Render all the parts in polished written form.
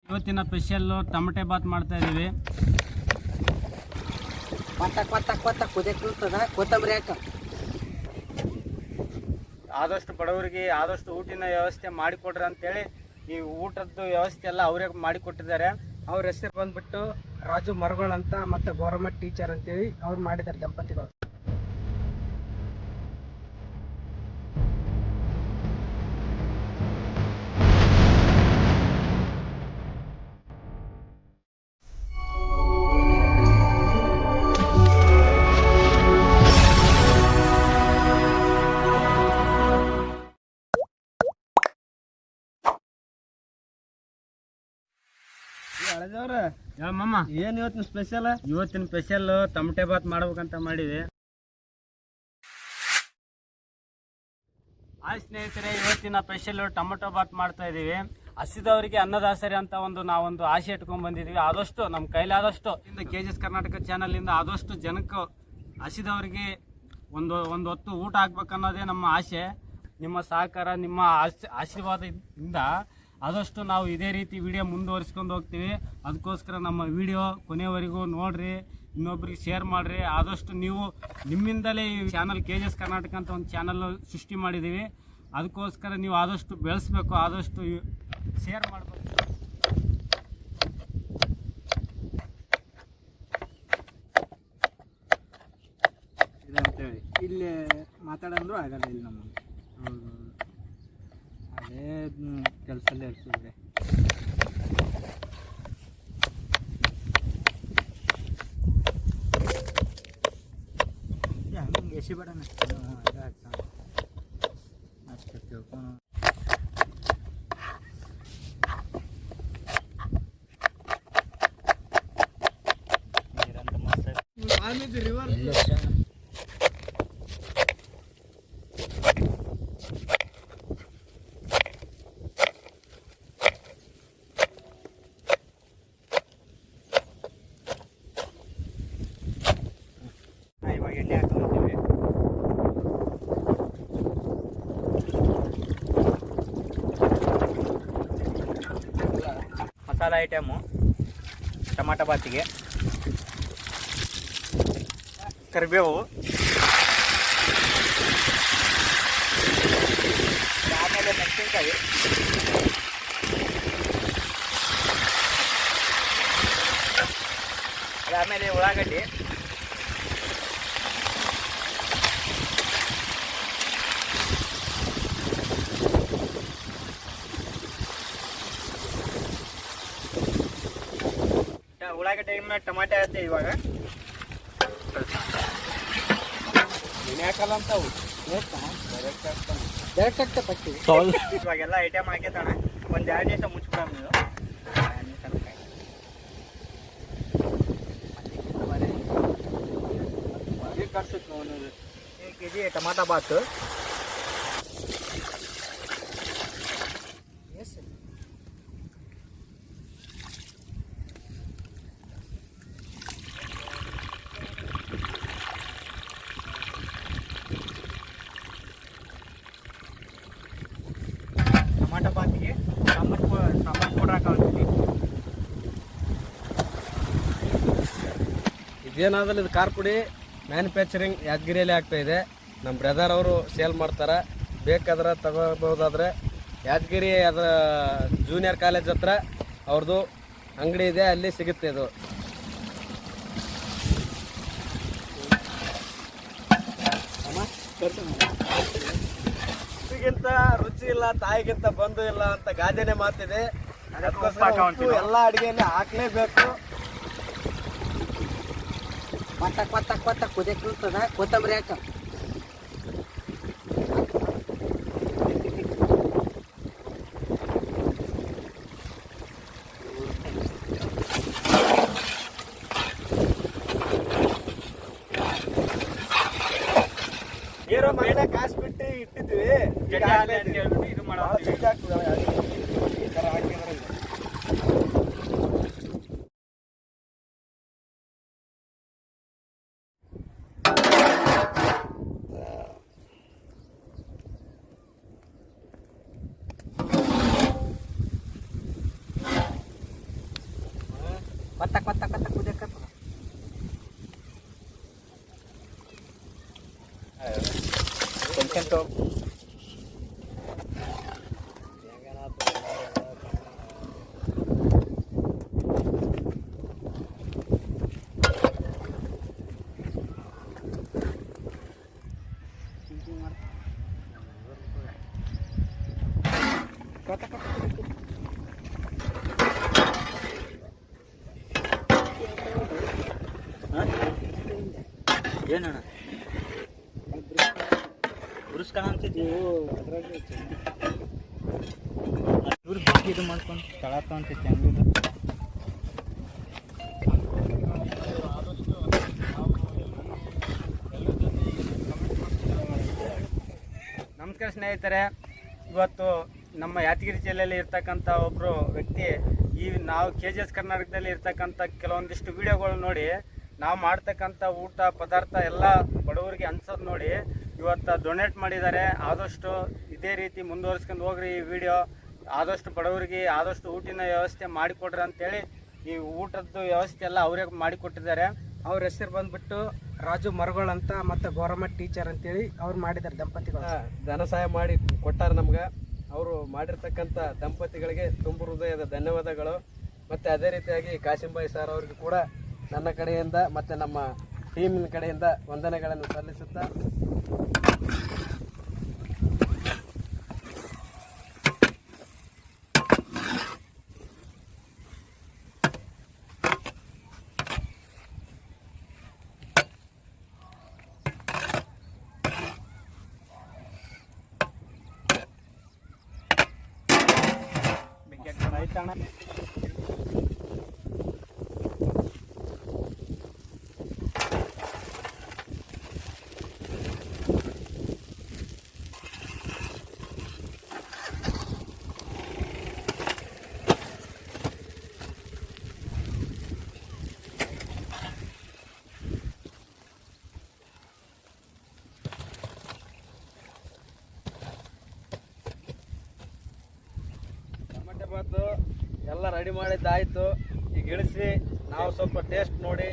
ಇವತ್ತಿನ special tomato Baat ಮಾಡ್ತಾ ಇದೀವಿ. ಕೊತ್ತಂಬರಿ ಹಾಕ. ಆದಷ್ಟು ಬಡವರಿಗೆ ಆದಷ್ಟು ಊಟಿನ ವ್ಯವಸ್ಥೆ ಮಾಡಿಕೊಡ್ರಿ ಅಂತೇಳಿ ಈ ಊಟದ ವ್ಯವಸ್ಥೆ ಎಲ್ಲ ಅವರೇ ಮಾಡಿಕೊಟ್ಟಿದ್ದಾರೆ. ಅವ್ರ ಹೆಸರು ಬಂದ್ಬಿಟ್ಟು ರಾಜು ಮರಗೋಳ್ ಅಂತ, ಮತ್ತೆ ಗೌರ್ಮೆಂಟ್ ಟೀಚರ್ ಅಂತೇಳಿ ಅವ್ರು ಮಾಡಿದ್ದಾರೆ ದಂಪತಿಗಳು. ಮಮ್ಮ ಏನ್ ಇವತ್ತಿನ ಸ್ಪೆಷಲ್? ಇವತ್ತಿನ ಸ್ಪೆಷಲ್ ಟೊಮೆಟೊ ಬಾತ್ ಮಾಡ್ಬೇಕಂತ ಮಾಡಿವಿ. ಹಾಯ್ ಸ್ನೇಹಿತರೆ, ಇವತ್ತಿನ ಸ್ಪೆಷಲ್ ಟೊಮೆಟೊ ಬಾತ್ ಮಾಡ್ತಾ ಇದೀವಿ. ಹಸಿದವರಿಗೆ ಅನ್ನದಾಸರಿ ಅಂತ ನಾವೊಂದು ಆಸೆ ಇಟ್ಕೊಂಡ್ ಬಂದಿದೀವಿ. ಆದಷ್ಟು ನಮ್ಮ ಕೈಲಾದಷ್ಟು KGS ಕರ್ನಾಟಕ ಚಾನಲ್ ಇಂದ ಆದಷ್ಟು ಜನಕ್ಕೆ ಹಸಿದವರಿಗೆ ಒಂದು ಹೊತ್ತು ಊಟ ಹಾಕ್ಬೇಕನ್ನೋದೇ ನಮ್ಮ ಆಸೆ. ನಿಮ್ಮ ಸಹಕಾರ, ನಿಮ್ಮ ಆಶೀರ್ವಾದದಿಂದ ಆದಷ್ಟು ನಾವು ಇದೇ ರೀತಿ ವಿಡಿಯೋ ಮುಂದುವರಿಸ್ಕೊಂಡು ಹೋಗ್ತೀವಿ. ಅದಕ್ಕೋಸ್ಕರ ನಮ್ಮ ವಿಡಿಯೋ ಕೊನೆಯವರೆಗೂ ನೋಡ್ರಿ, ಇನ್ನೊಬ್ರಿಗೆ ಶೇರ್ ಮಾಡಿರಿ. ಆದಷ್ಟು ನೀವು ನಿಮ್ಮಿಂದಲೇ ಈ ಚಾನಲ್ KGS ಕರ್ನಾಟಕ ಅಂತ ಒಂದು ಚಾನಲ್ ಸೃಷ್ಟಿ ಮಾಡಿದ್ದೀವಿ. ಅದಕ್ಕೋಸ್ಕರ ನೀವು ಆದಷ್ಟು ಬೆಳೆಸ್ಬೇಕು, ಆದಷ್ಟು ಶೇರ್ ಮಾಡಬೇಕು. ಇದಂತೇಳಿ ಇಲ್ಲಿ ಮಾತಾಡಂದ್ರೂ ಆಗಲ್ಲ. ಇಲ್ಲಿ ನಮಗೆ ಅದೇ ಕೆಲಸಲ್ಲೇ ಇರ್ತಿದ್ರೆ ಹಂಗೆ ಎಸಿಬೇಡ ಅಷ್ಟು ತಿಳ್ಕೊಂಡು ಇವಾಗ ಎಣ್ಣೆ ಹಾಕೊಂಡ್ಬಿಡ್ತೀವಿ. ಮಸಾಲ ಐಟಮು ಟೊಮಾಟೊ ಬಾತಿಗೆ ಕರಿಬೇವು, ಆಮೇಲೆ ಮೆಣಸಿನ್ಕಾಯಿ, ಅದಾದಮೇಲೆ ಉಳ್ಳಾಗಡ್ಡಿ, ಉಳ್ಳಾಗಡ್ಡೆ ಮೇಲೆ ಟೊಮಾಟೊ ಹಾಕ್ತೇವೆ. ಇವಾಗ ಎಣ್ಣೆ ಹಾಕಲ್ಲ ಅಂತವು ಡೈರೆಕ್ಟ್ ಆಗ್ತಾ ಪಟ್ಟಿ. ಇವಾಗೆಲ್ಲ ಐಟಮ್ ಹಾಕೈತಣ, ಒಂದು 2 ನಿಮಿಷ ಮುಚ್ಬಿಡ ನೀವು. ಕರ್ಸುತ್ತೆ 1 kg ಟೊಮಾಟೊ ಬಾತು. ಟೊಮಾಟೊ ಬಾತಿಗೆ ಸಾಂಬಾರು ಪೌಡರ್ ಹಾಕೊಂಡ್ವಿ. ಇದೇನಾದ್ರೂ ಇದು ಖಾರ ಪುಡಿ ಮ್ಯಾನುಫ್ಯಾಕ್ಚರಿಂಗ್ ಯಾದಗಿರಿಯಲ್ಲಿ ಆಗ್ತಾಯಿದೆ. ನಮ್ಮ ಬ್ರದರ್ ಅವರು ಸೇಲ್ ಮಾಡ್ತಾರೆ. ಬೇಕಾದ್ರೆ ತಗೋಬಹುದಾದ್ರೆ ಯಾದಗಿರಿ ಅದರ ಜೂನಿಯರ್ ಕಾಲೇಜ್ ಹತ್ರ ಅವ್ರದ್ದು ಅಂಗಡಿ ಇದೆ, ಅಲ್ಲಿ ಸಿಗುತ್ತೆ ಇದು. ರುಚಿಗಿಂತ ರುಚಿ ಇಲ್ಲ, ತಾಯಿಗಿಂತ ಬಂಧು ಇಲ್ಲ ಅಂತ ಗಾದೆನೇ ಮಾತಿದೆ. ಎಲ್ಲ ಅಡುಗೆಯಲ್ಲಿ ಹಾಕ್ಲೇಬೇಕು. ಕುದಿರ್ತದ. ಕೊತ್ತಂಬರಿ ಹಾಕ. ನೀರು ಮೈನ ಕಾಸ್ಬಿಟ್ಟು ಇಟ್ಟಿದ್ವಿ. ಇದು ಮಾಡೋದು ಈ ಥರ ಹಾಕಿದ್ರೆ ಕೊತ್ತ ಕುದಿಯಕತ್ತದ. ಏನಣ್ಣ ಬುರುಸ್ಕಣ ಅಂತಿದ್ದೀವಿ ಇವ್ರು ಬಾಕಿ ಇದು ಮಾಡ್ಕೊಂಡು ತಳಾತ ಅಂತಿತ್ತು ಹೆಂಗಿದು ನಮಸ್ಕಾರ ಸ್ನೇಹಿತರೆ, ಇವತ್ತು ನಮ್ಮ ಯಾದಗಿರಿ ಜಿಲ್ಲೆಯಲ್ಲಿ ಇರ್ತಕ್ಕಂಥ ಒಬ್ಬರು ವ್ಯಕ್ತಿ ನಾವು KGS ಕರ್ನಾಟಕದಲ್ಲಿ ಇರ್ತಕ್ಕಂಥ ಕೆಲವೊಂದಿಷ್ಟು ವಿಡಿಯೋಗಳು ನೋಡಿ ನಾವು ಮಾಡ್ತಕ್ಕಂಥ ಊಟ ಪದಾರ್ಥ ಎಲ್ಲ ಬಡವರಿಗೆ ಹಂಚೋದು ನೋಡಿ ಇವತ್ತು ಡೊನೇಟ್ ಮಾಡಿದ್ದಾರೆ. ಆದಷ್ಟು ಇದೇ ರೀತಿ ಮುಂದುವರಿಸ್ಕೊಂಡು ಹೋಗ್ರಿ ಈ ವಿಡಿಯೋ. ಆದಷ್ಟು ಬಡವರಿಗೆ ಆದಷ್ಟು ಊಟಿನ ವ್ಯವಸ್ಥೆ ಮಾಡಿಕೊಡ್ರಿ ಅಂತೇಳಿ ಈ ಊಟದ ವ್ಯವಸ್ಥೆ ಎಲ್ಲ ಅವರೇ ಮಾಡಿಕೊಟ್ಟಿದ್ದಾರೆ. ಅವ್ರ ಹೆಸರು ಬಂದ್ಬಿಟ್ಟು ರಾಜು ಮರಗೋಳ್ ಅಂತ ಮತ್ತೆ ಗೌರ್ಮೆಂಟ್ ಟೀಚರ್ ಅಂತೇಳಿ ಅವ್ರು ಮಾಡಿದ್ದಾರೆ ದಂಪತಿಗಳು. ಧನ ಸಹಾಯ ಮಾಡಿ ಕೊಟ್ಟಾರ ನಮ್ಗೆ. ಅವರು ಮಾಡಿರ್ತಕ್ಕಂಥ ದಂಪತಿಗಳಿಗೆ ತುಂಬ ಹೃದಯದ ಧನ್ಯವಾದಗಳು. ಮತ್ತು ಅದೇ ರೀತಿಯಾಗಿ ಕಾಶಿಂಬಾಯಿ ಸರ್ ಅವ್ರಿಗೆ ಕೂಡ ನನ್ನ ಕಡೆಯಿಂದ ಮತ್ತು ನಮ್ಮ ಟೀಮಿನ ಕಡೆಯಿಂದ ವಂದನೆಗಳನ್ನು ಸಲ್ಲಿಸುತ್ತಾ ಟೊಮೆಟೊ ಬಾತು ಎಲ್ಲ ರೆಡಿ ಮಾಡಿದ್ದಾಯಿತು. ಈಗ ಇಳಿಸಿ ನಾವು ಸ್ವಲ್ಪ ಟೇಸ್ಟ್ ನೋಡಿ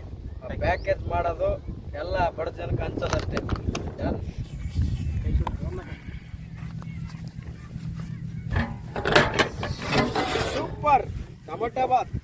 ಪ್ಯಾಕೇಜ್ ಮಾಡೋದು ಎಲ್ಲ ಬಡ ಜನಕ್ಕೆ ಹಂಚೋದಷ್ಟೇ. Super tomato Baat.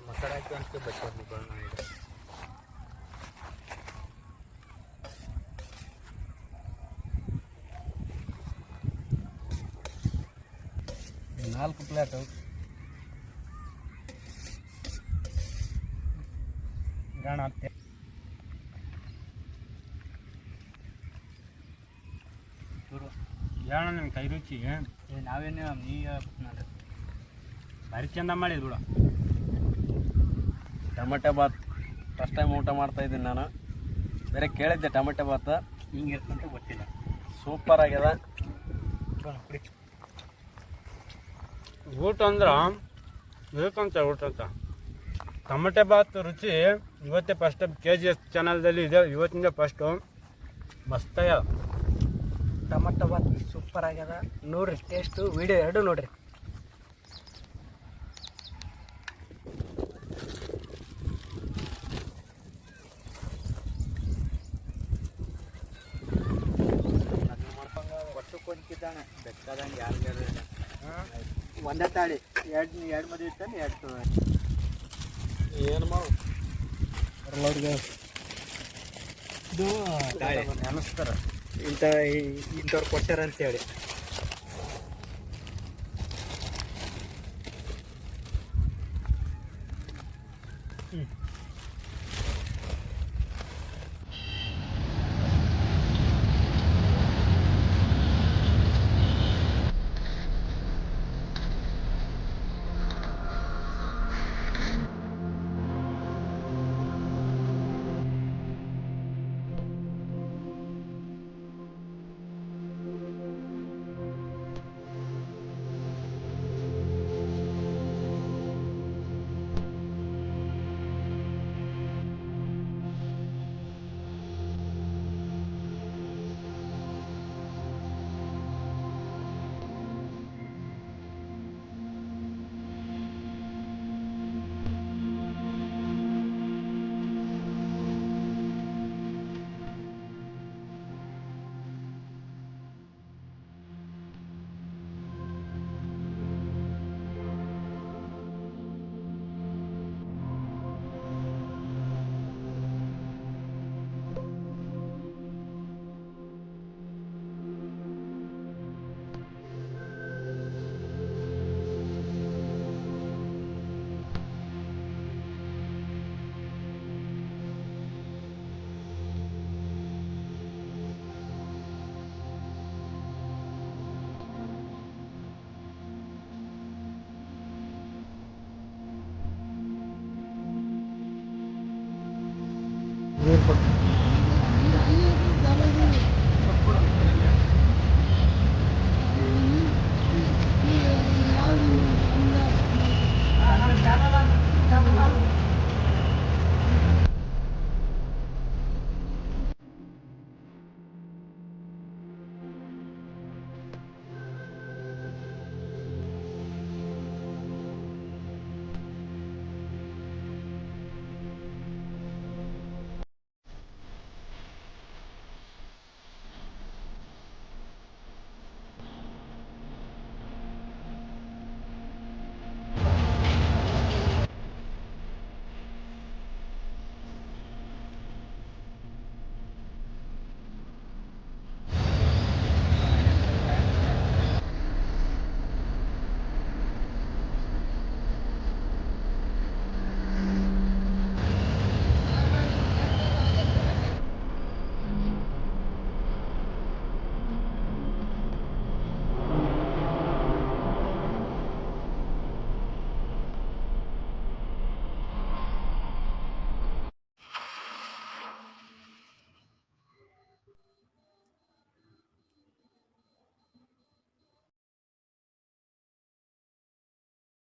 ಮಸಾಲೆ ಹಾಕಿ ಅಂತ ಬಚ್ಚ ನಾಲ್ಕು ಪ್ಲೇಟು ಹೇಳ ನಿಮ್ಮ ಕೈ ರುಚಿ ನಾವೇನು ನೀ ಭಾರಿ ಚಂದ ಮಾಡಿದ್ ಬಿಡ. ಟೊಮೆಟೊ ಬಾತ್ ಫಸ್ಟ್ ಟೈಮ್ ಊಟ ಮಾಡ್ತಾ ಇದ್ದೀನಿ ನಾನು. ಬೇರೆ ಕೇಳಿದ್ದೆ ಟೊಮೆಟೊ ಬಾತ್ ಹಿಂಗಿರ್ತಂತ ಗೊತ್ತಿಲ್ಲ. ಸೂಪರ್ ಆಗ್ಯದ. ಊಟ ಅಂದ್ರೆ ಬೇಕಂತ ಊಟ ಅಂತ ಟೊಮೆಟೊ ಬಾತ್ ರುಚಿ ಇವತ್ತೇ ಫಸ್ಟ್ KGS ಚಾನಲ್ದಲ್ಲಿ ಇದೆ. ಇವತ್ತಿಂದ ಫಸ್ಟು ಮಸ್ತಾಗ್ಯದ. ಟೊಮೆಟೊ ಬಾತ್ ಸೂಪರ್ ಆಗ್ಯದ. ನೋಡ್ರಿ ಟೇಸ್ಟು ವಿಡಿಯೋ ಎರಡು ನೋಡ್ರಿ. ಕೊಡ್ತಿದ್ದಾನೆ ಬೇಕಾದಂಗೆ ಯಾರು ಒಂದೇ ತಾಳಿ ಎರಡು ಮದುವೆ ಇರ್ತಾನೆ ಎರಡು ಏನು ಮಾಡು ಇದು ನೆನಸ್ತಾರ ಇಂಥವ್ರು ಕೊಟ್ಟಾರ ಅಂತೇಳಿ. ನೀರು ಕೊಟ್ಟು